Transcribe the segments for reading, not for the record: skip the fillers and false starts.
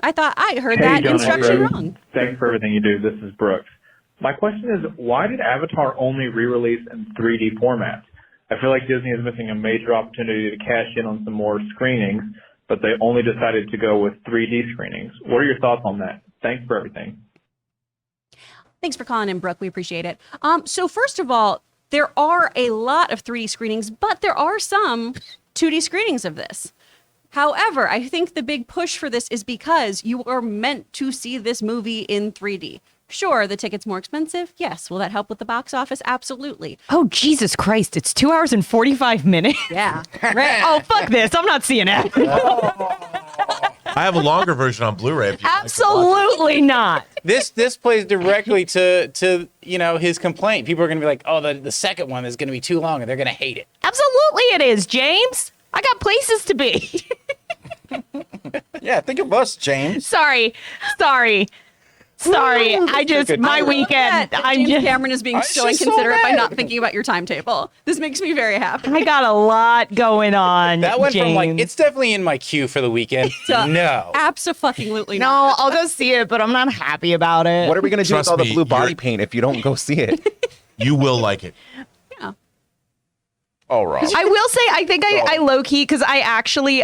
I thought I heard Hey, that John instruction and Brooke. wrong. Thanks for everything you do. This is Brooke. My question is, why did Avatar only re-release in 3D format? I feel like Disney is missing a major opportunity to cash in on some more screenings, but they only decided to go with 3D screenings. What are your thoughts on that? Thanks for everything. Thanks for calling in, Brooke. We appreciate it. So first of all, there are a lot of 3D screenings, but there are some 2D screenings of this. However, I think the big push for this is because you are meant to see this movie in 3D. Sure, the ticket's more expensive. Yes. Will that help with the box office? Absolutely. Oh, Jesus Christ. It's 2 hours and 45 minutes. Yeah. Right? Oh, fuck this. I'm not seeing it. I have a longer version on Blu-ray. If you'd like to watch it. Absolutely not. This plays directly to his complaint. People are going to be like, oh, the second one is going to be too long, and they're going to hate it. Absolutely it is, James. I got places to be. Yeah, think of us, James. Sorry. I just, my weekend, James Cameron is being I'm so just so inconsiderate by mad. not thinking about your timetable. This makes me very happy. I got a lot going on. That went from like, James. it's definitely in my queue for the weekend. So, No. Absolutely No, not. I'll go see it, but I'm not happy about it. What are we going to do with Trust all the me, blue body you're- paint if you don't go see it? You will like it. Oh, Rob. I will say, I think I low key because I actually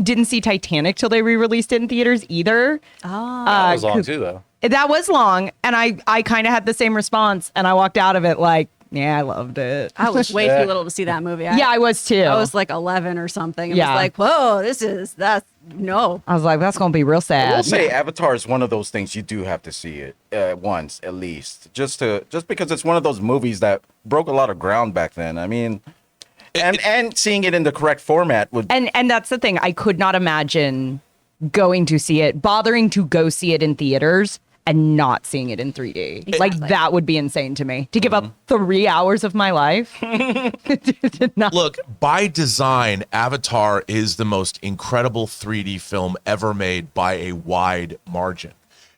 didn't see Titanic till they re-released it in theaters either. That was long too, though. That was long, and I kind of had the same response, and I walked out of it like, yeah, I loved it. I was way too little to see that movie. Yeah, I was too. I was like 11 or something. It Yeah. was like, whoa, no. I was like, that's gonna be real I will sad. say Avatar is one of those things you do have to see it once at least, just because it's one of those movies that broke a lot of ground back then. I mean, and seeing it in the correct format would. And that's the thing. I could not imagine going to see it, bothering to go see it in theaters and not seeing it in 3D. Like Exactly. that would be insane to me. To give up 3 hours of my life. To not- Look, by design, Avatar is the most incredible 3D film ever made by a wide margin.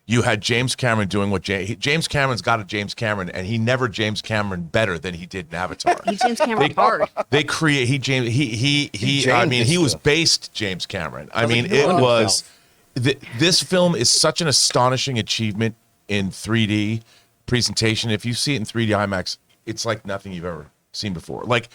You had James Cameron doing what James Cameron's got a James Cameron, and he never James Cameron better than he did in Avatar. He James Cameron hard. They create he I mean, he was based James Cameron. I mean, like it doing was this film is such an astonishing achievement in 3D presentation. If you see it in 3D IMAX, it's like nothing you've ever seen before. Like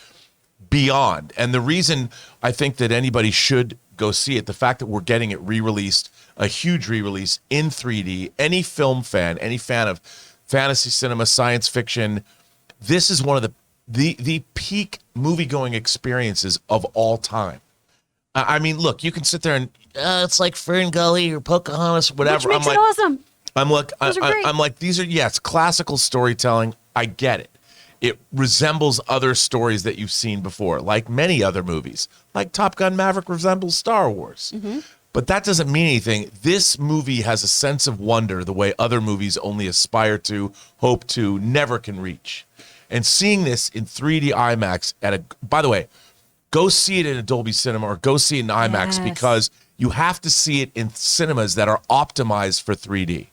beyond. And the reason I think that anybody should go see it, the fact that we're getting it re-released, a huge re-release in 3D, any film fan, any fan of fantasy cinema, science fiction, this is one of the peak movie-going experiences of all time. I mean, look, you can sit there and it's like Fern Gully or Pocahontas, whatever. Which makes it awesome. I'm great. like, these are, it's classical storytelling. I get it. It resembles other stories that you've seen before, like many other movies, like Top Gun Maverick resembles Star Wars. But that doesn't mean anything. This movie has a sense of wonder the way other movies only aspire to, hope to, never can reach. And seeing this in 3D IMAX by the way, go see it in a Dolby Cinema or go see it in IMAX Yes. because you have to see it in cinemas that are optimized for 3D.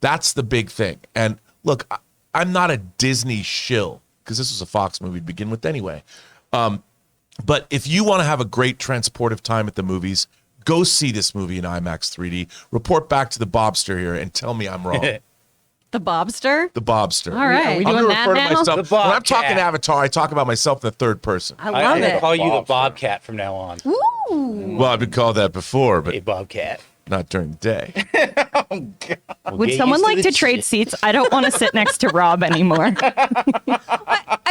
That's the big thing. And look, I'm not a Disney shill because this was a Fox movie to begin with anyway. But if you want to have a great transportive time at the movies, go see this movie in IMAX 3D. Report back to the Bobster here and tell me I'm wrong. The Bobster. The Bobster. All right. Are we I'm doing gonna that refer now? to myself. The When I'm Bobcat. talking Avatar, I talk about myself in the third person. I love I'm gonna it. call you the Bobster. Bobcat from now on. Well, I've been called that before, but Hey, Bobcat. not during the day. Would get someone used to like to this trade shit. seats? I don't want to sit next to Rob anymore.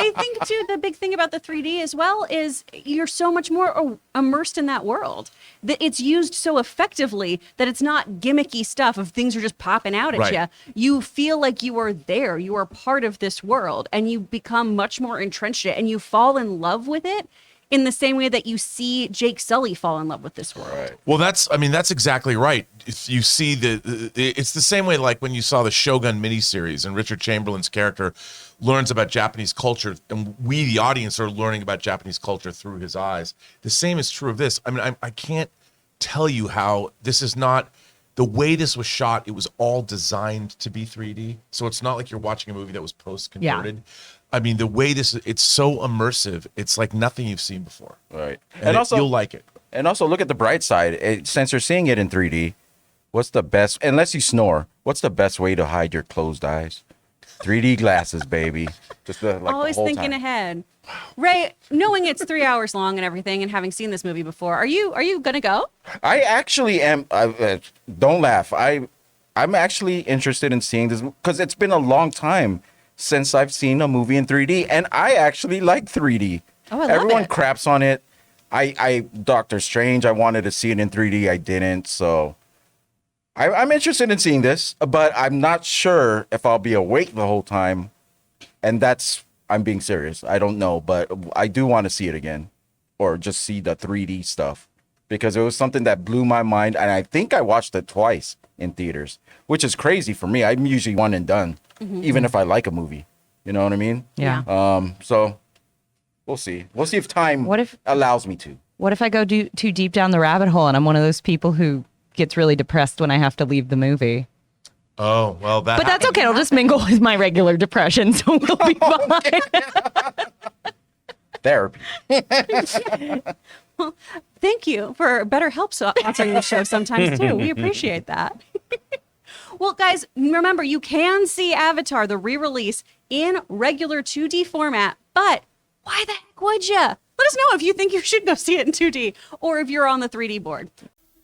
I think too the big thing about the 3D as well is you're so much more immersed in that world. That it's used so effectively that it's not gimmicky stuff of things are just popping out at Right. you. You feel like you are there. You are part of this world, and you become much more entrenched in it, and you fall in love with it in the same way that you see Jake Sully fall in love with this world. Well, that's exactly right. If you see it's the same way like when you saw the Shogun miniseries and Richard Chamberlain's character learns about Japanese culture, and we, the audience, are learning about Japanese culture through his eyes. The same is true of this. I mean, I can't tell you how this is not the way this was shot. It was all designed to be 3D, so it's not like you're watching a movie that was post converted. I mean, the way it's so immersive. It's like nothing you've seen before. Right. And also, you'll like it. And also look at the bright side. Since you're seeing it in 3D, What's the best, unless you snore, what's the best way to hide your closed eyes? 3D glasses, baby. Just like Always the whole thinking time. ahead. Ray, knowing it's 3 hours long and everything, and having seen this movie before, are you gonna go? I actually am. Don't laugh. I'm actually interested in seeing this because it's been a long time since I've seen a movie in 3D, and I actually like 3D. Oh, I love Everyone it. craps on it. I Doctor Strange. I wanted to see it in 3D. I didn't. So I'm interested in seeing this, but I'm not sure if I'll be awake the whole time. And I'm being serious. I don't know, but I do want to see it again, or just see the 3D stuff, because it was something that blew my mind, and I think I watched it twice in theaters, which is crazy for me. I'm usually one and done, even if I like a movie. You know what I mean? Yeah. So we'll see. We'll see if time allows me to. What if I go too deep down the rabbit hole and I'm one of those people who gets really depressed when I have to leave the movie? Oh, well, But that's okay. It'll just mingle with my regular depression, so we'll be fine. Therapy. Thank you for BetterHelp sponsoring the show sometimes too. We appreciate that. Well, guys, remember, you can see Avatar, the re-release, in regular 2D format, but why the heck would you? Let us know if you think you should go see it in 2D or if you're on the 3D board.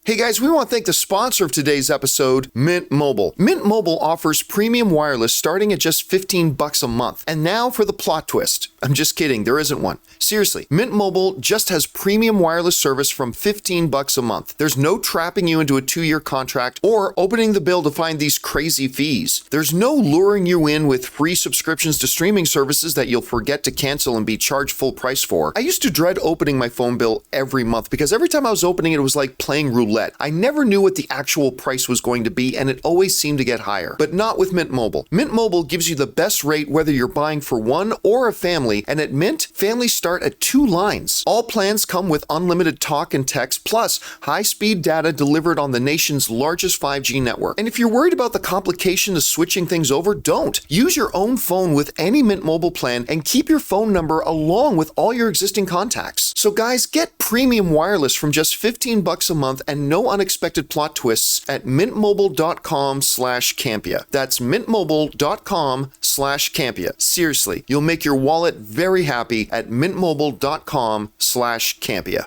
Hey guys, we want to thank the sponsor of today's episode, Mint Mobile. Mint Mobile offers premium wireless starting at just $15 a month. And now for the plot twist. I'm just kidding, there isn't one. Seriously, Mint Mobile just has premium wireless service from $15 a month. There's no trapping you into a 2-year contract or opening the bill to find these crazy fees. There's no luring you in with free subscriptions to streaming services that you'll forget to cancel and be charged full price for. I used to dread opening my phone bill every month because every time I was opening it, it was like playing roulette. I never knew what the actual price was going to be, and it always seemed to get higher. But not with Mint Mobile. Mint Mobile gives you the best rate whether you're buying for one or a family, and at Mint, families start at 2 lines. All plans come with unlimited talk and text, plus high-speed data delivered on the nation's largest 5G network. And if you're worried about the complication of switching things over, don't. Use your own phone with any Mint Mobile plan and keep your phone number along with all your existing contacts. So guys, get premium wireless from just $15 a month and no unexpected plot twists at mintmobile.com/Campea. That's mintmobile.com/Campea. Seriously, you'll make your wallet very happy at mintmobile.com/Campea.